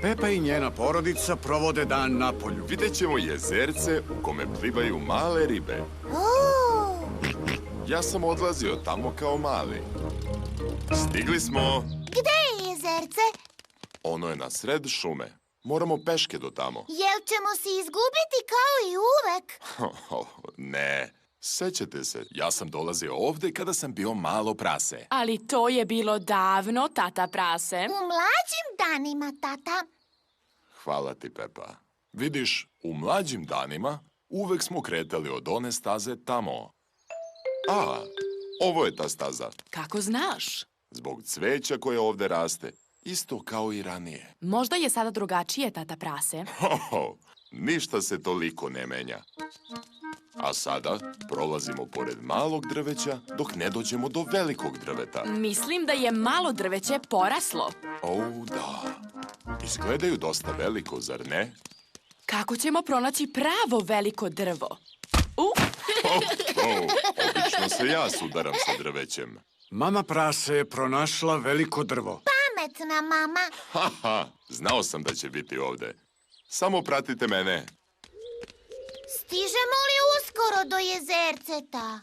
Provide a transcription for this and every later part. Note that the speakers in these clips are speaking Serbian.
Pepa i njena porodica provode dan napolju. Vidjet ćemo jezerce u kome plivaju male ribe. Ja sam odlazio tamo kao mali. Stigli smo. Gde je jezerce? Ono je na sred šume. Moramo peške do tamo. Jel ćemo se izgubiti kao i uvek? Ne. Sećate se, ja sam dolazio ovde kada sam bio malo prase. Ali to je bilo davno, tata prase. U mlađim danima, tata. Hvala ti, Pepa. Vidiš, u mlađim danima uvek smo kretali od one staze tamo. A, ovo je ta staza. Kako znaš? Zbog cveća koje ovde raste. Isto kao i ranije. Možda je sada drugačije, tata prase. Ništa se toliko ne menja. A sada prolazimo pored malog drveća dok ne dođemo do velikog drveta. Mislim da je malo drveće poraslo. Da. Izgledaju dosta veliko, zar ne? Kako ćemo pronaći pravo veliko drvo? Obično se ja sudaram sa drvećem. Mama prase je pronašla veliko drvo. Pametna mama. Znao sam da će biti ovde. Samo pratite mene. Stižemo li uskoro do jezerceta?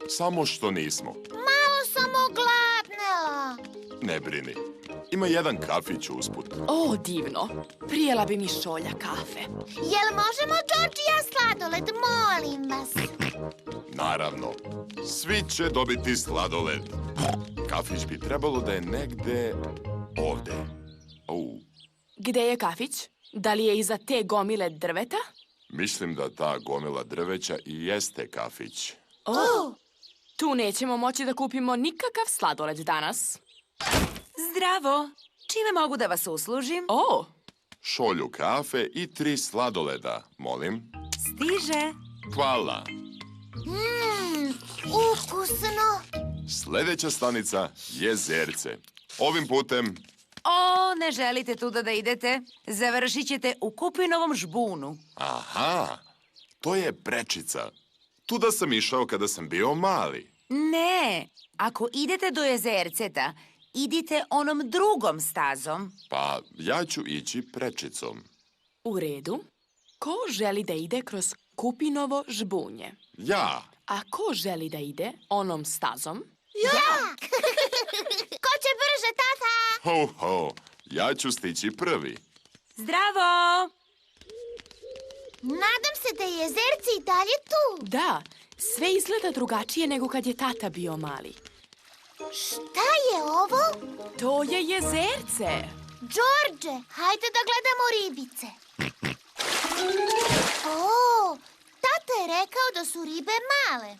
Samo što nismo. Malo sam ogladnela. Ne brini. Ima jedan kafić usput. O, divno. Prijela bi mi šolja kafe. Jel možemo, Džordžija, sladoled? Molim vas. Naravno. Svi će dobiti sladoled. Kafić bi trebalo da je negde ovde. Gde je kafić? Da li je iza te gomile drveta? Mislim da ta gomila drveća i jeste kafić. Tu nećemo moći da kupimo nikakav sladoled danas. Zdravo! Čime mogu da vas uslužim? Šolju kafe i 3 sladoleda, molim. Stiže. Hvala. Ukusno. Sledeća stanica Jezerce. Ovim putem... Ne želite tuda da idete? Završit ćete u Kupinovom žbunu. Aha, to je prečica. Tuda sam išao kada sam bio mali. Ne, ako idete do Jezerceta, idite onom drugom stazom. Pa, ja ću ići prečicom. U redu. Ko želi da ide kroz Kupinovo žbunje? Ja. A ko želi da ide onom stazom? Ja! Ko će brže, tata? Ja ću stići prvi. Zdravo! Nadam se da je jezerce i dalje tu. Da, sve izgleda drugačije nego kad je tata bio mali. Šta je ovo? To je jezerce. Džordže, hajde da gledamo ribice. Tata je rekao da su ribe male,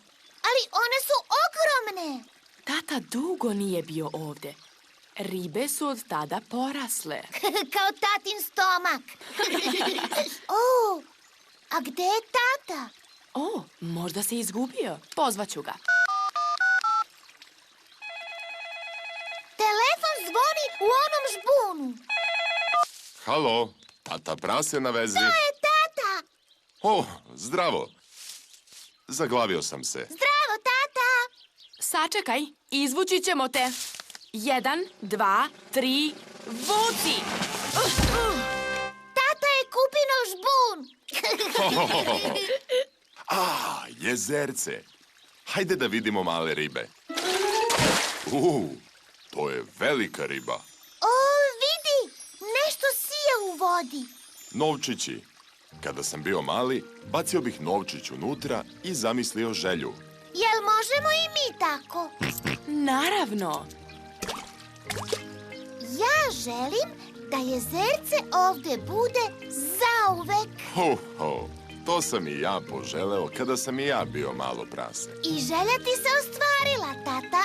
ali one su ogromne. Tata dugo nije bio ovde. Ribe su od tada porasle. Kao tatin stomak. A gde je tata? Možda se izgubio. Pozvaću ga. Telefon zvoni u onom žbunu. Halo, tata prase na vezi. To je tata. Zdravo. Zaglavio sam se. Zdravo, tata. Sačekaj, izvući ćemo te. 1, 2, 3, vuci! Tata je Kupinov žbun. Jezerce. Hajde da vidimo male ribe. To je velika riba. Vidi, nešto sija u vodi. Novčići. Kada sam bio mali, bacio bih novčić unutra i zamislio želju. Jel možemo i mi tako? Naravno. Ja želim da jezerce ovde bude zauvek. To sam i ja poželeo kada sam i ja bio malo prase. I želja ti se ostvarila, tata.